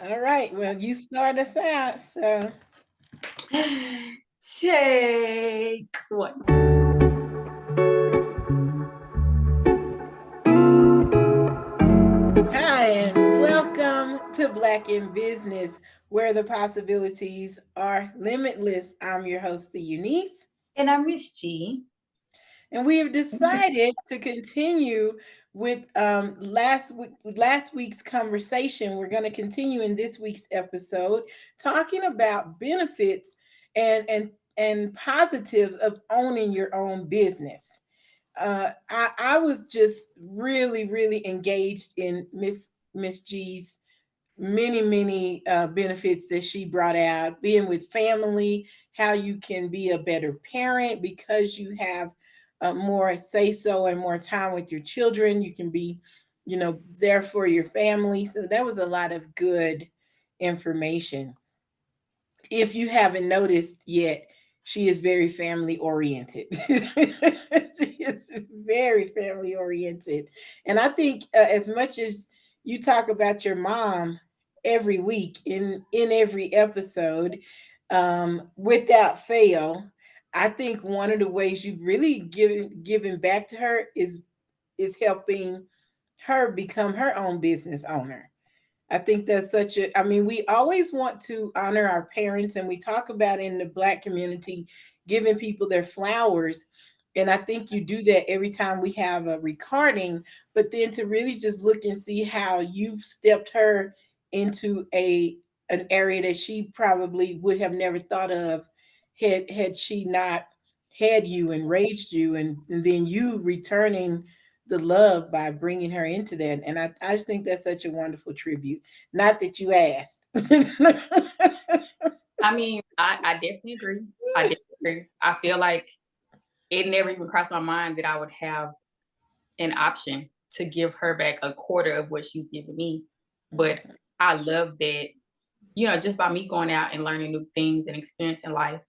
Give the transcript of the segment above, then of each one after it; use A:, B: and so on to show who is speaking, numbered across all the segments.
A: All right. Well, you start us out. So,
B: Take one.
A: hi, and welcome to Black in Business, where the possibilities are limitless. I'm your host, the Eunice,
B: And I miss G.
A: and we have decided to continue with last week's conversation. We're going to continue in this week's episode talking about benefits and positives of owning your own business. I was just really engaged in Miss G's many benefits that she brought out, being with family, how you can be a better parent because you have more say so and more time with your children. You can be, there for your family. So that was a lot of good information. If you haven't noticed yet, she is very family oriented. She is very family oriented. And I think as much as you talk about your mom every week in every episode, without fail, I think one of the ways you've really given back to her is helping her become her own business owner. I think that's such a, I mean, we always want to honor our parents, and we talk about in the Black community giving people their flowers. And I think you do that every time we have a recording, but then to really just look and see how you've stepped her into an area that she probably would have never thought of had she not had you and raised you, and then you returning the love by bringing her into that. And I just think that's such a wonderful tribute. Not that you asked.
B: I mean, I definitely agree. I definitely agree. I feel like it never even crossed my mind that I would have an option to give her back a quarter of what she's given me. But I love that, just by me going out and learning new things and experiencing life,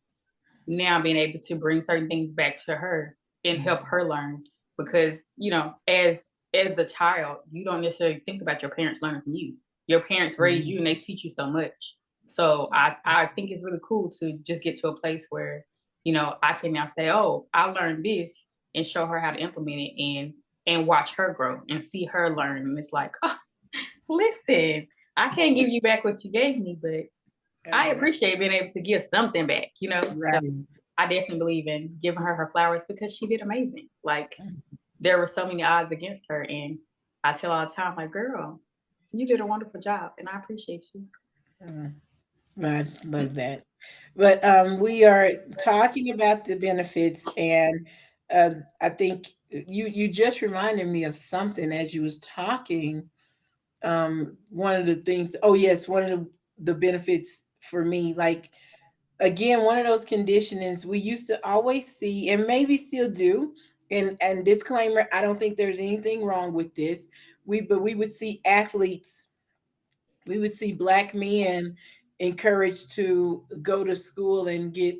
B: now being able to bring certain things back to her and help her learn. Because, as the child, you don't necessarily think about your parents learning from you. Your parents raise you and they teach you so much. So I think it's really cool to just get to a place where, I can now say, oh, I learned this, and show her how to implement it and watch her grow and see her learn. And it's like, oh, listen, I can't give you back what you gave me, but I appreciate being able to give something back, So
A: Right.
B: I definitely believe in giving her flowers because she did amazing. Like, there were so many odds against her, and I tell all the time, like, girl, you did a wonderful job, and I appreciate you.
A: Mm. I just love that. But we are talking about the benefits, and uh, I think you just reminded me of something as you was talking. One of the things, oh yes, one of the benefits for me, like again, one of those conditionings we used to always see, and maybe still do. And disclaimer, I don't think there's anything wrong with this. We would see athletes, we would see Black men encouraged to go to school and get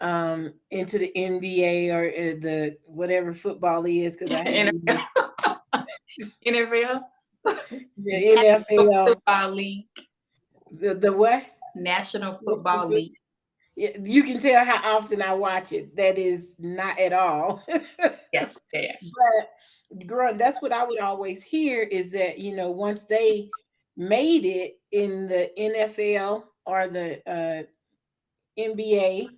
A: into the NBA or the whatever football is, because I haven't even
B: NFL, NFL,
A: the
B: National
A: NFL,
B: Football League,
A: the what?
B: National
A: What's the
B: Football
A: foot?
B: League.
A: Yeah, you can tell how often I watch it. That is not at all.
B: Yeah, yeah.
A: But growing, that's what I would always hear is that, once they made it in the NFL or the NBA,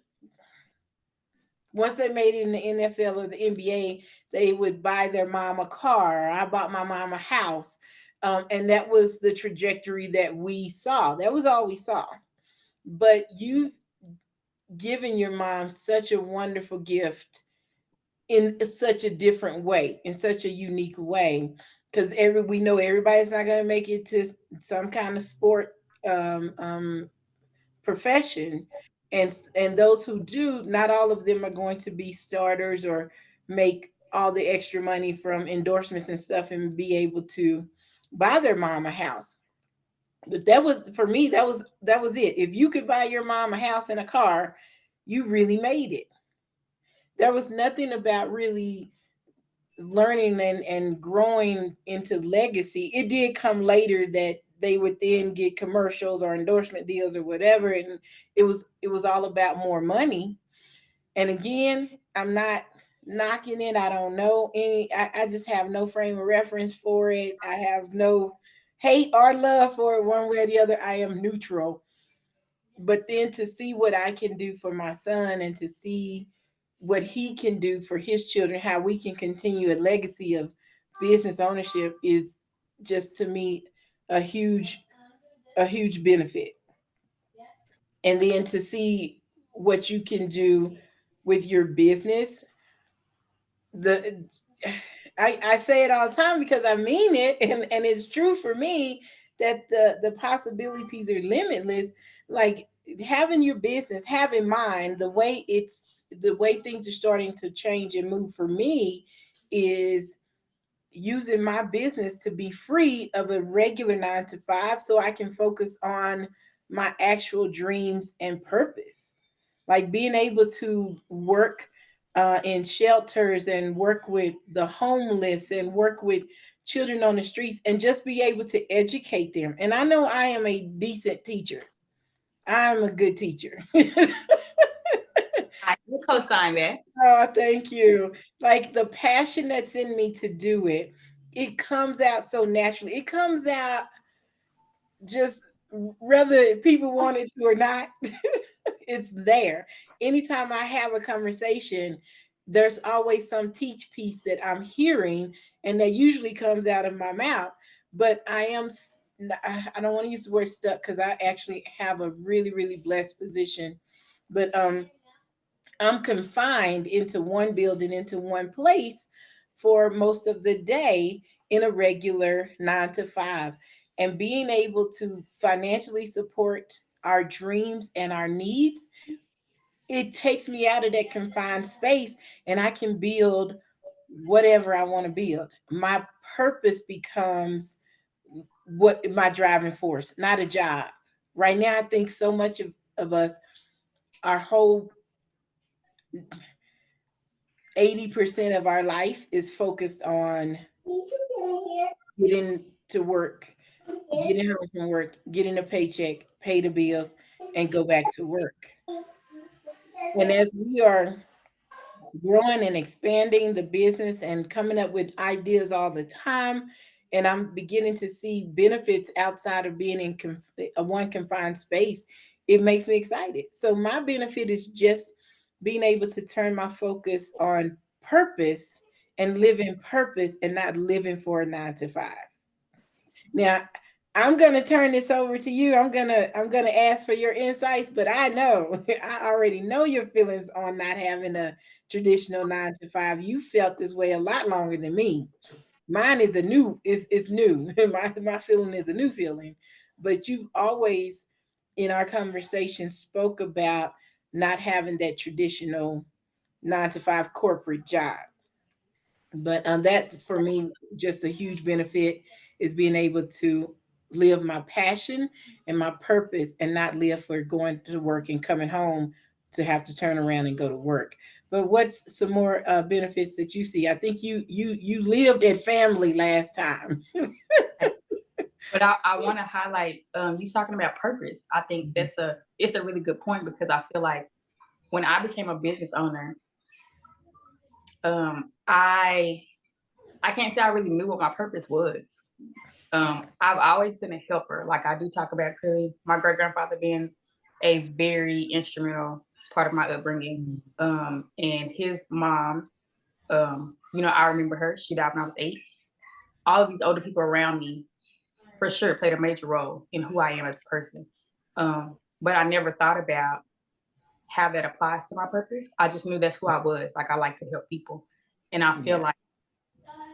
A: once they made it in the NFL or the NBA, they would buy their mom a car. Or I bought my mom a house. And that was the trajectory that we saw. That was all we saw. But you've given your mom such a wonderful gift in such a different way, in such a unique way. Because we know everybody's not going to make it to some kind of sport um, um, profession, and those who do, not all of them are going to be starters or make all the extra money from endorsements and stuff and be able to buy their mom a house. But that was, for me, that was it. If you could buy your mom a house and a car, you really made it. There was nothing about really learning and growing into legacy. It did come later that they would then get commercials or endorsement deals or whatever, and it was all about more money. And again, I'm not knocking it. I don't know any. I just have no frame of reference for it. I have no hate or love for it one way or the other. I am neutral. But then to see what I can do for my son and to see what he can do for his children, how we can continue a legacy of business ownership is just to me a huge a huge benefit. And then to see what you can do with your business, the I say it all the time because I mean it, and it's true for me that the possibilities are limitless. Like having your business, have in mind the way things are starting to change and move for me is using my business to be free of a regular 9 to 5 so I can focus on my actual dreams and purpose. Like being able to work in shelters and work with the homeless and work with children on the streets and just be able to educate them. And I know I am a decent teacher. I'm a good teacher.
B: I can co-sign that.
A: Oh, thank you. Like the passion that's in me to do it, it comes out so naturally. It comes out just whether people want it to or not, it's there. Anytime I have a conversation, there's always some teach piece that I'm hearing, and that usually comes out of my mouth. But I don't want to use the word stuck because I actually have a really, really blessed position. But I'm confined into one building, into one place for most of the day in a regular 9 to 5. And being able to financially support our dreams and our needs, it takes me out of that confined space and I can build whatever I want to build. My purpose becomes what my driving force, not a job. Right now, I think so much of us, our whole 80% of our life is focused on getting to work, getting home from work, getting a paycheck, pay the bills, and go back to work. And as we are growing and expanding the business and coming up with ideas all the time, and I'm beginning to see benefits outside of being in a one confined space, it makes me excited. So my benefit is just being able to turn my focus on purpose and live in purpose and not living for a 9 to 5. Now, I'm gonna turn this over to you. I'm gonna ask for your insights, but I know I already know your feelings on not having a traditional 9 to 5. You felt this way a lot longer than me. Mine is a new, is new. My feeling is a new feeling. But you've always in our conversation spoke about not having that traditional 9 to 5 corporate job. But that's for me just a huge benefit is being able to live my passion and my purpose and not live for going to work and coming home to have to turn around and go to work. But what's some more benefits that you see? I think you lived at family last time.
B: But I want to highlight you talking about purpose. I think it's a really good point because I feel like when I became a business owner, I can't say I really knew what my purpose was. I've always been a helper. Like I do talk about clearly my great grandfather being a very instrumental part of my upbringing. And his mom, I remember her. She died when I was 8. All of these older people around me, for sure, played a major role in who I am as a person. But I never thought about how that applies to my purpose. I just knew that's who I was. Like I like to help people, and I feel
A: Yes.
B: like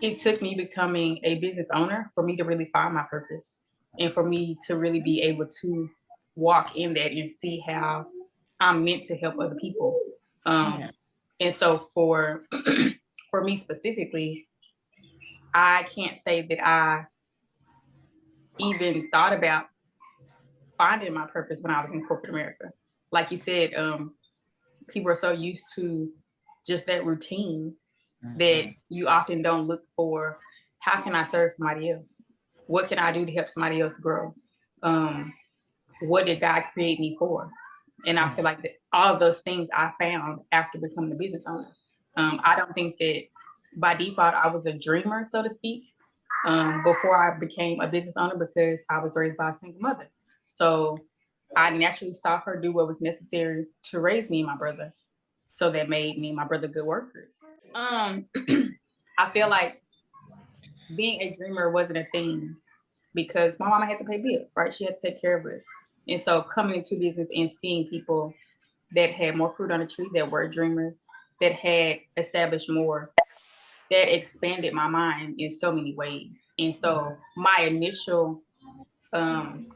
B: it took me becoming a business owner for me to really find my purpose and for me to really be able to walk in that and see how I'm meant to help other people. Um,
A: Yes.
B: and so for for me specifically, I can't say that I even thought about finding my purpose when I was in corporate America. Like you said, people are so used to just that routine that
A: Mhm.
B: you often don't look for how can I serve somebody else? What can I do to help somebody else grow? What did God create me for? And I feel like that all of those things I found after becoming a business owner. I don't think that by default I was a dreamer, so to speak, before I became a business owner, because I was raised by a single mother. So I naturally saw her do what was necessary to raise me and my brother. So that made me and my brother good workers. I feel like being a dreamer wasn't a thing because my mama had to pay bills, right? She had to take care of us. And so coming into business and seeing people that had more fruit on the tree, that were dreamers, that had established more, that expanded my mind in so many ways. And so my initial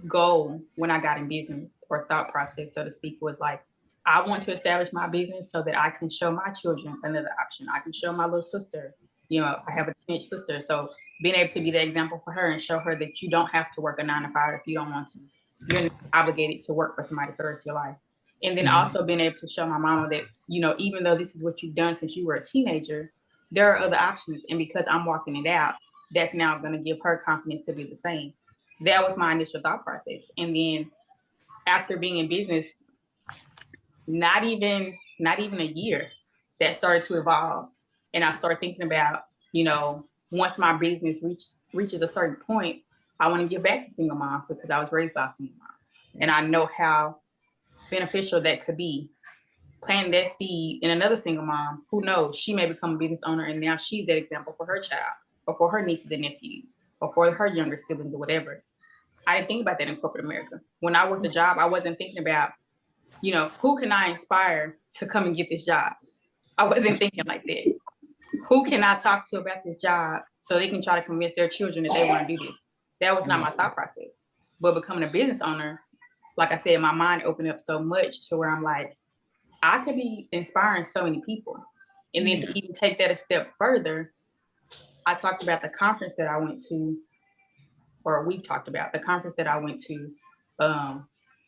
B: goal when I got in business, or thought process, so to speak, was like, I want to establish my business so that I can show my children another option. I can show my little sister, I have a teenage sister. So being able to be the example for her and show her that you don't have to work a 9 to 5 if you don't want to. You're not obligated to work for somebody for the rest of your life. And then also being able to show my mama that, even though this is what you've done since you were a teenager, there are other options. And because I'm walking it out, that's now going to give her confidence to be the same. That was my initial thought process. And then after being in business, not even a year, that started to evolve. And I started thinking about, once my business reaches a certain point, I want to give back to single moms because I was raised by a single mom. And I know how beneficial that could be. Planting that seed in another single mom, who knows, she may become a business owner and now she's that example for her child or for her nieces and nephews or for her younger siblings or whatever. I didn't think about that in corporate America. When I worked a job, I wasn't thinking about, who can I inspire to come and get this job? I wasn't thinking like that. Who can I talk to about this job so they can try to convince their children that they want to do this? That was not my thought process. But becoming a business owner, like I said, my mind opened up so much to where I'm like, I could be inspiring so many people. And then to even take that a step further, I talked about the conference that I went to, or we talked about the conference that I went to,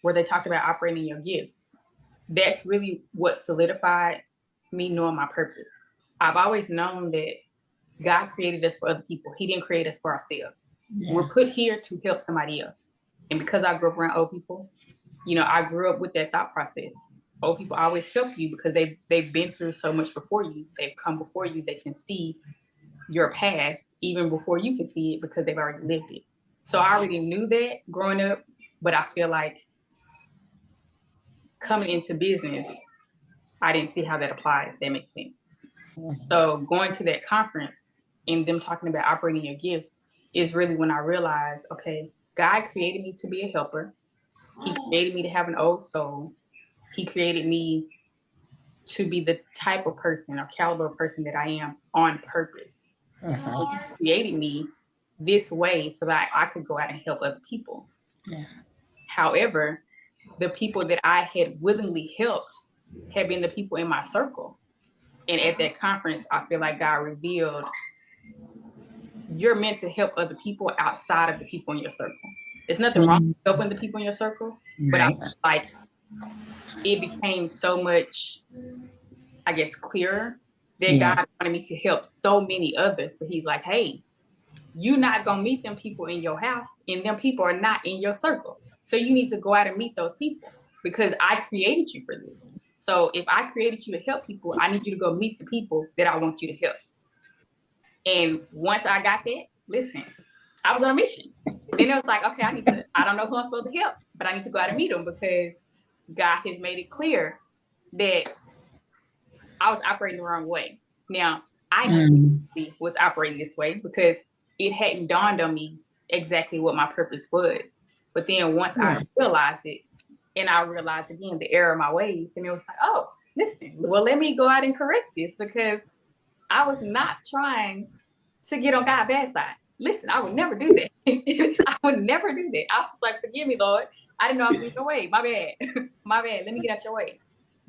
B: where they talked about operating your gifts. That's really what solidified me knowing my purpose. I've always known that God created us for other people. He didn't create us for ourselves. Yeah. We're put here to help somebody else. And because I grew up around old people, I grew up with that thought process. Old people always help you because they've been through so much before you. They've come before you. They can see your path even before you can see it because they've already lived it. So I already knew that growing up, but I feel like coming into business, I didn't see how that applied, if that makes sense. So going to that conference and them talking about operating your gifts is really when I realized, okay, God created me to be a helper. He created me to have an old soul. He created me to be the type of person or caliber of person that I am on purpose. He created me this way so that I could go out and help other people. Yeah. However, the people that I had willingly helped had been the people in my circle. And at that conference, I feel like God revealed you're meant to help other people outside of the people in your circle. There's nothing wrong with helping the people in your circle, but I feel like it became so much, I guess, clearer that God wanted me to help so many others. But he's like, hey, you're not going to meet them people in your house, and them people are not in your circle. So you need to go out and meet those people because I created you for this. So if I created you to help people, I need you to go meet the people that I want you to help. And once I got that, listen, I was on a mission. Then it was like, okay, I don't know who I'm supposed to help, but I need to go out and meet them because God has made it clear that I was operating the wrong way. Now, I was operating this way because it hadn't dawned on me exactly what my purpose was. But then once I realized it, and I realized again the error of my ways, and it was like, oh, listen, well, let me go out and correct this because I was not trying to get on God's bad side. Listen, I would never do that. I would never do that. I was like, forgive me, Lord. I didn't know I was in your way. My bad. My bad. Let me get out your way.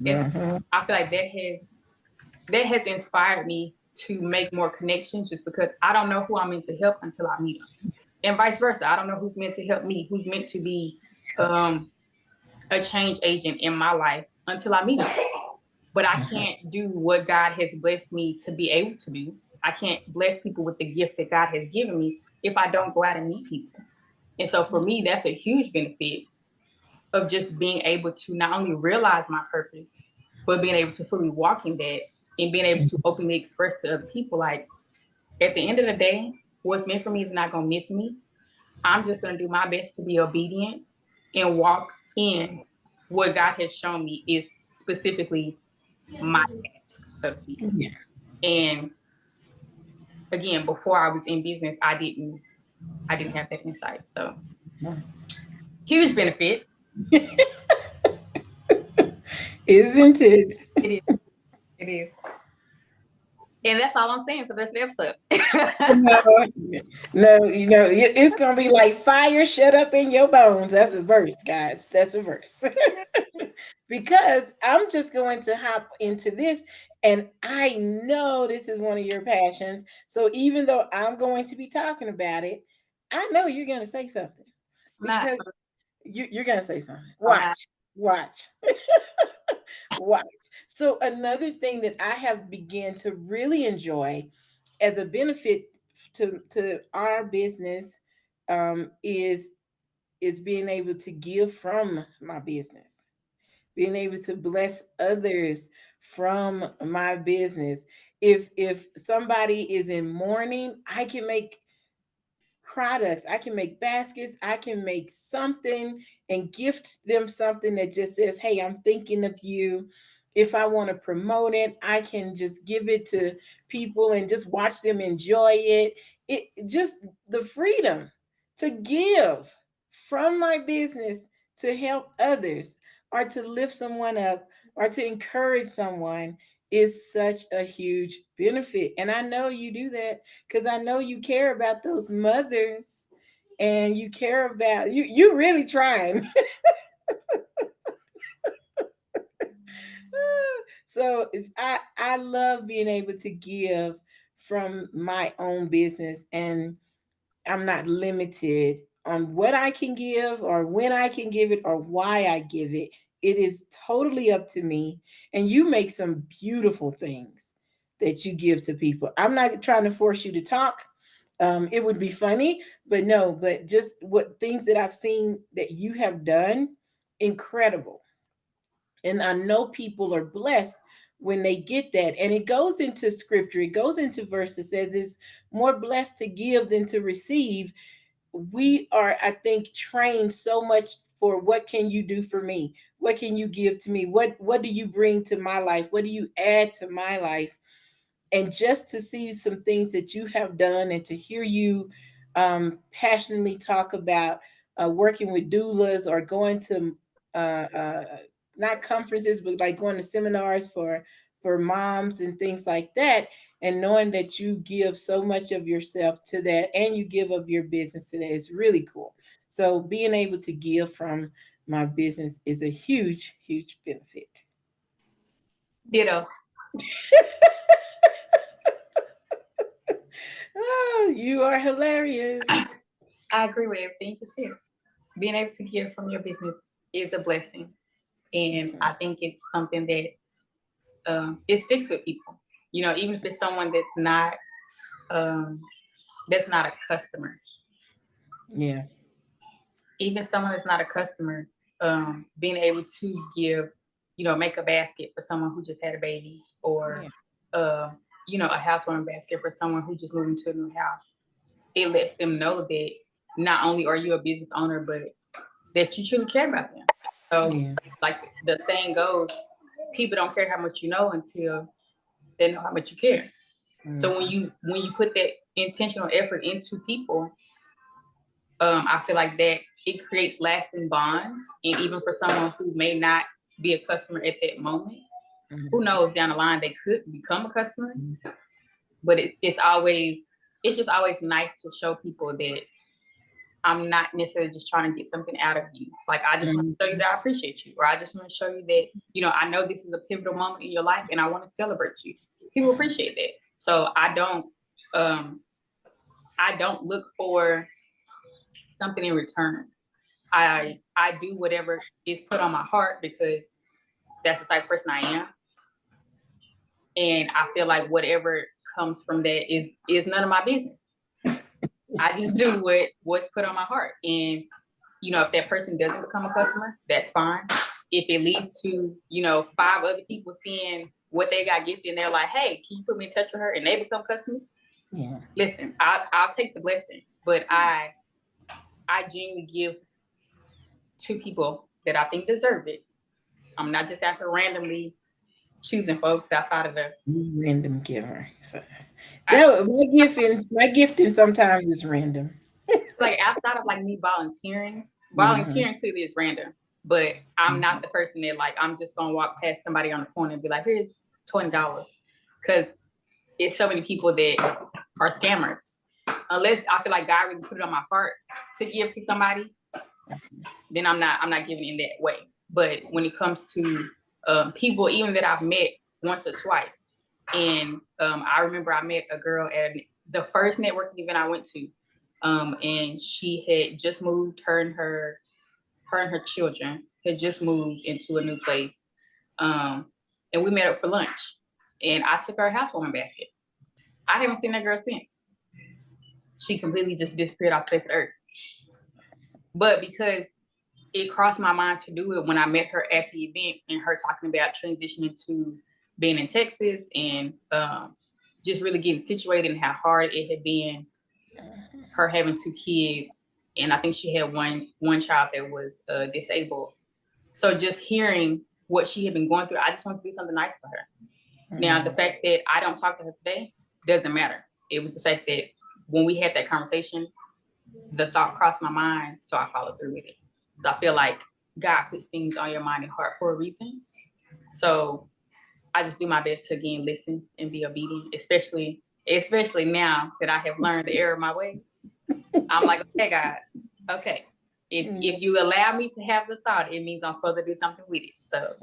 B: I feel like that has inspired me to make more connections just because I don't know who I'm meant to help until I meet them. And vice versa. I don't know who's meant to help me, who's meant to be a change agent in my life until I meet them. But I can't do what God has blessed me to be able to do. I can't bless people with the gift that God has given me if I don't go out and meet people. And so for me, that's a huge benefit of just being able to not only realize my purpose, but being able to fully walk in that and being able to openly express to other people, like, at the end of the day, what's meant for me is not going to miss me. I'm just going to do my best to be obedient and walk in what God has shown me is specifically my task, so to speak.
A: Yeah.
B: And again, before I was in business, I didn't have that insight. So huge benefit.
A: Isn't it?
B: It is. It is. And that's all I'm saying for the rest of the episode.
A: No, it's gonna be like fire shut up in your bones. That's a verse, guys. That's a verse. Because I'm just going to hop into this, and I know this is one of your passions. So even though I'm going to be talking about it, I know you're gonna say something because you're gonna say something. Watch. Watch. So another thing that I have begun to really enjoy as a benefit to our business is being able to give from my business, being able to bless others from my business. If somebody is in mourning, I can make products, I can make baskets, I can make something and gift them something that just says, hey, I'm thinking of you. If I want to promote it, I can just give it to people and just watch them enjoy it. It just the freedom to give from my business to help others or to lift someone up or to encourage someone is such a huge benefit. And I know you do that because I know you care about those mothers and you care about you really trying. So I love being able to give from my own business, and I'm not limited on what I can give or when I can give it or why I give it. It is totally up to me. And you make some beautiful things that you give to people. I'm not trying to force you to talk. It would be funny, but no, but just what things that I've seen that you have done, incredible. And I know people are blessed when they get that. And it goes into scripture, it goes into verses, says it's more blessed to give than to receive. We are, I think, trained so much for what can you do for me? What can you give to me? What do you bring to my life? What do you add to my life? And just to see some things that you have done and to hear you passionately talk about working with doulas or going to not conferences, but like going to seminars for moms and things like that, and knowing that you give so much of yourself to that and you give of your business to that is really cool. So being able to give from my business is a huge, huge benefit.
B: Ditto.
A: Oh, you are hilarious.
B: I agree with everything you said. Being able to give from your business is a blessing. And I think it's something that it sticks with people. Even if it's someone that's not a customer.
A: Yeah.
B: Even someone that's not a customer, being able to give, make a basket for someone who just had a baby, or a housewarming basket for someone who just moved into a new house. It lets them know that not only are you a business owner, but that you truly care about them. So, like the saying goes, people don't care how much you know until they know how much you care. So when you put that intentional effort into people, I feel like that it creates lasting bonds. And even for someone who may not be a customer at that moment, who knows, down the line they could become a customer. But it's just always nice to show people that I'm not necessarily just trying to get something out of you. Like, I just want to show you that I appreciate you, or I just want to show you that, I know this is a pivotal moment in your life and I want to celebrate you. People appreciate that. So I don't look for something in return. I do whatever is put on my heart because that's the type of person I am. And I feel like whatever comes from that is none of my business. I just do what's put on my heart. And, you know, if that person doesn't become a customer, that's fine. If it leads to, you know, 5 other people seeing what they got gifted and they're like, hey, can you put me in touch with her? And they become customers.
A: Yeah.
B: Listen, I'll take the blessing, but I genuinely give to people that I think deserve it. I'm not just out here randomly choosing folks outside of the
A: Random giver. So that my gifting sometimes is random.
B: like outside of like me volunteering.
A: Mhm.
B: Volunteering clearly is random, but I'm not the person that like I'm just gonna walk past somebody on the corner and be like, here's $20. Cause it's so many people that are scammers. Unless I feel like God really put it on my heart to give to somebody, then I'm not giving in that way. But when it comes to people, even that I've met once or twice, and I remember I met a girl at the first networking event I went to, and she had just moved. Her and her children had just moved into a new place, and we met up for lunch. And I took her housewarming basket. I haven't seen that girl since. She completely just disappeared off the face of the earth. But because it crossed my mind to do it when I met her at the event and her talking about transitioning to being in Texas and just really getting situated and how hard it had been, her having 2 kids. And I think she had one child that was disabled. So just hearing what she had been going through, I just wanted to do something nice for her. Now, the fact that I don't talk to her today doesn't matter. It was the fact that when we had that conversation, the thought crossed my mind, so I followed through with it. So I feel like God puts things on your mind and heart for a reason. So I just do my best to again listen and be obedient, especially now that I have learned the error of my ways. I'm like, okay, God, okay. If you allow me to have the thought, it means I'm supposed to do something with it. So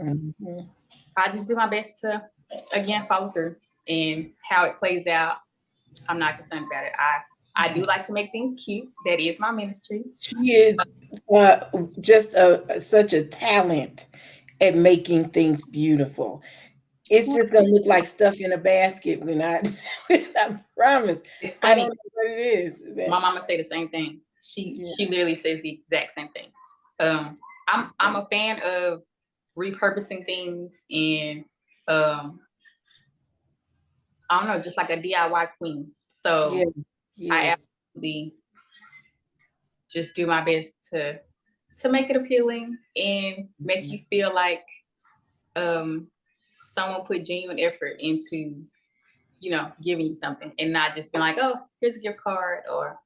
B: I just do my best to again follow through, and how it plays out, I'm not concerned about it. I do like to make things cute. That is my ministry.
A: She is just such a talent at making things beautiful. It's just gonna look like stuff in a basket when I I promise.
B: It's
A: I
B: funny.
A: don't know what it is.
B: My mama say the same thing. She literally says the exact same thing. I'm a fan of repurposing things and I don't know, just like a DIY queen. So I absolutely just do my best to make it appealing and make you feel like someone put genuine effort into, you know, giving you something and not just being like, oh, here's a gift card, or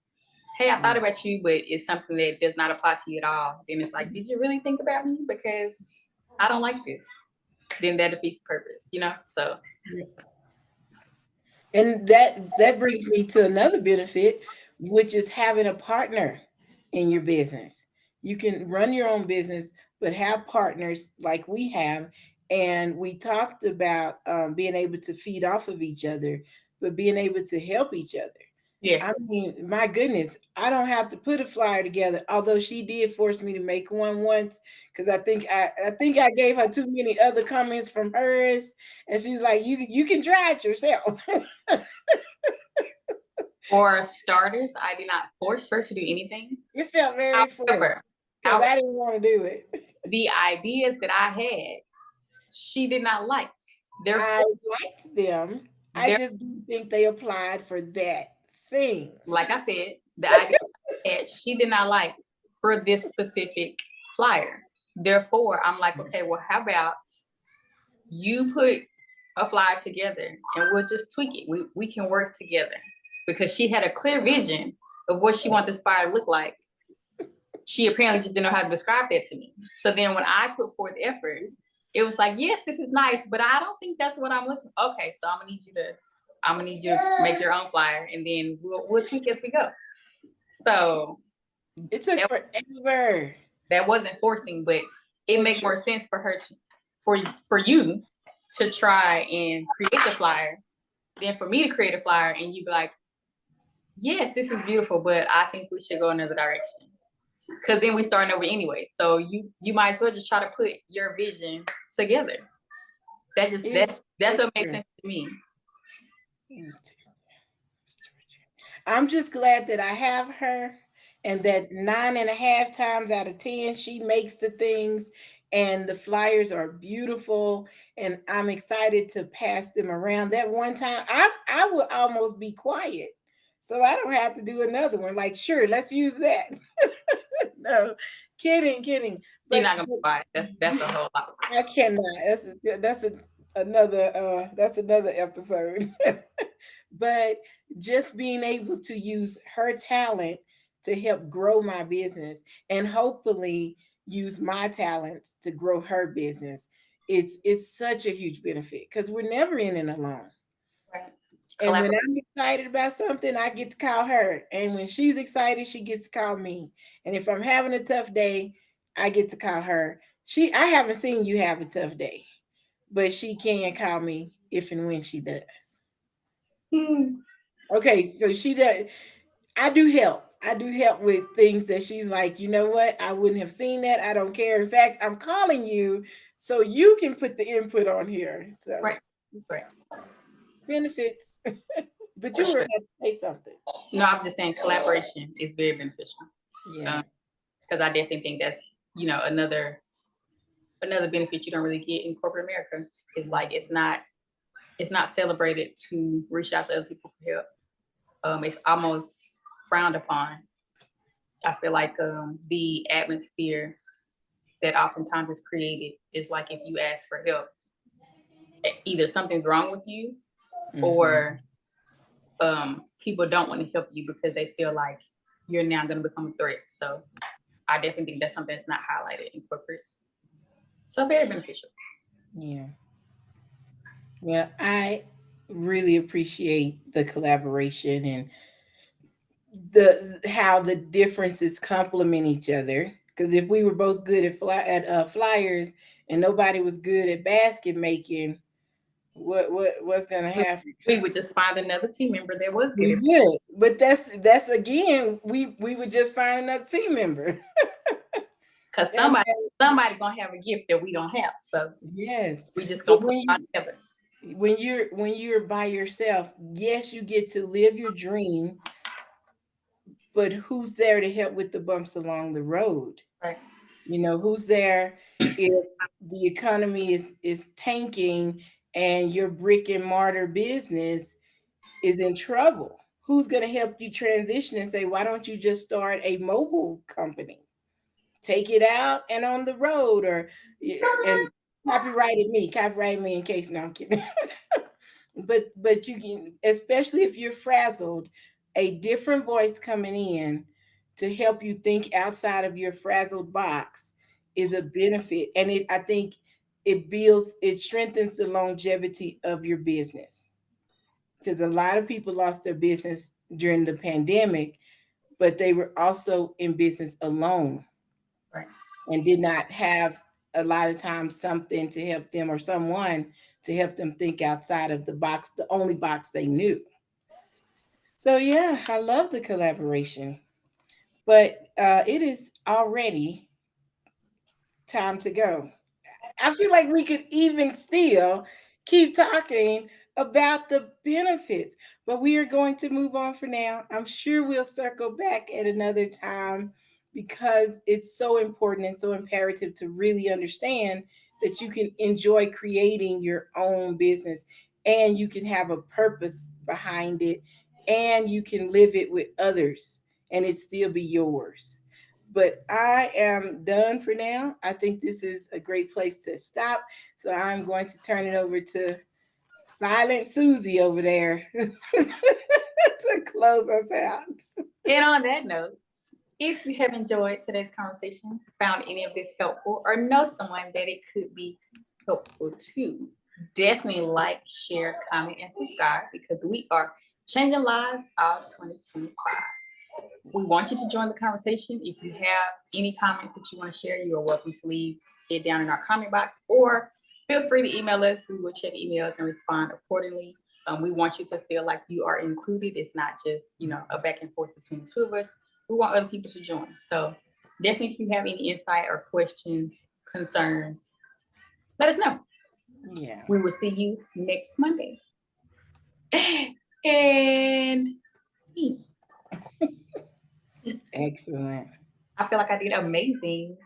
B: hey, I thought about you, but it's something that does not apply to you at all. Then it's like, did you really think about me? Because I don't like this. Then that defeats the purpose, you know? So.
A: And that brings me to another benefit, which is having a partner in your business. You can run your own business, but have partners like we have. And we talked about being able to feed off of each other, but being able to help each other.
B: Yes.
A: I mean, my goodness, I don't have to put a flyer together. Although she did force me to make one once, because I think I gave her too many other comments from hers, and she's like, "You can try it yourself."
B: For starters, I did not force her to do anything.
A: It felt very forced because I didn't want to do it.
B: The ideas that I had, she did not like.
A: I liked them. I just didn't think they applied for that thing.
B: Like I said, the idea that she did not like for this specific flyer. Therefore, I'm like, okay, well, how about you put a flyer together and we'll just tweak it. We can work together, because she had a clear vision of what she wanted this flyer to look like. She apparently just didn't know how to describe that to me. So then when I put forth effort, it was like, yes, this is nice, but I don't think that's what I'm looking for. Okay, so I'm gonna need you to make your own flyer, and then we'll tweak as we go. So
A: it took forever.
B: That wasn't forcing, but it makes more sense for her for you to try and create the flyer than for me to create a flyer and you be like, yes, this is beautiful, but I think we should go another direction. Because then we starting over anyway. So you might as well just try to put your vision together. That's what makes sense to me.
A: I'm just glad that I have her and that 9.5 times out of 10, she makes the things and the flyers are beautiful and I'm excited to pass them around. That one time I will almost be quiet. So I don't have to do another one. Like, sure, let's use that. No, kidding.
B: You're
A: But,
B: not gonna buy it. That's a whole lot.
A: I cannot. That's another episode. But just being able to use her talent to help grow my business and hopefully use my talents to grow her business, it's such a huge benefit because we're never in it alone.
B: Right.
A: And when
B: Collaborate.
A: I'm excited about something, I get to call her. And when she's excited, she gets to call me. And if I'm having a tough day, I get to call her. I haven't seen you have a tough day, but she can call me if and when she does.
B: Hmm.
A: Okay, so she does. I do help. I do help with things that she's like, you know what? I wouldn't have seen that. I don't care. In fact, I'm calling you so you can put the input on here. So
B: Right. Right.
A: benefits. But
B: For
A: you were
B: sure.
A: about to say something.
B: No, I'm just saying collaboration is very beneficial.
A: Yeah.
B: Because I definitely think that's another benefit you don't really get in corporate America. Is like it's not celebrated to reach out to other people for help. It's almost frowned upon. I feel like the atmosphere that oftentimes is created is like if you ask for help, either something's wrong with you or people don't want to help you because they feel like you're now going to become a threat. So I definitely think that's something that's not highlighted in corporate. So very beneficial.
A: Yeah. Well, I really appreciate the collaboration and the how the differences complement each other. Because if we were both good at flyers and nobody was good at basket making, what's gonna
B: We,
A: happen?
B: we would just find another team member that was good
A: We
B: at it.
A: would, but that's again, we would just find another team member.
B: Because
A: And
B: somebody gonna have a gift that we don't have. So
A: yes,
B: we just
A: but
B: gonna put it all together.
A: when you're by yourself, yes, you get to live your dream, but who's there to help with the bumps along the road?
B: Right.
A: Who's there if the economy is tanking and your brick and mortar business is in trouble? Who's going to help you transition and say, why don't you just start a mobile company? Take it out and on the road, or and copyright me in case. No, I'm kidding. But you can, especially if you're frazzled, a different voice coming in to help you think outside of your frazzled box is a benefit. And I think it strengthens the longevity of your business. Because a lot of people lost their business during the pandemic, but they were also in business alone
B: Right.
A: and did not have a lot of times something to help them or someone to help them think outside of the box, the only box they knew. So yeah, I love the collaboration, but it is already time to go. I feel like we could even still keep talking about the benefits, but we are going to move on for now. I'm sure we'll circle back at another time because it's so important and so imperative to really understand that you can enjoy creating your own business and you can have a purpose behind it and you can live it with others and it still be yours. But I am done for now. I think this is a great place to stop. So I'm going to turn it over to Silent Susie over there to close us out.
B: And on that note, if you have enjoyed today's conversation, found any of this helpful, or know someone that it could be helpful to, definitely like, share, comment, and subscribe because we are changing lives all 2025. We want you to join the conversation. If you have any comments that you want to share, you are welcome to leave it down in our comment box or feel free to email us. We will check emails and respond accordingly. We want you to feel like you are included. It's not just, a back and forth between the two of us. We want other people to join. So definitely if you have any insight or questions, concerns, let us know.
A: Yeah.
B: We will see you next Monday. And see.
A: Excellent.
B: I feel like I did amazing.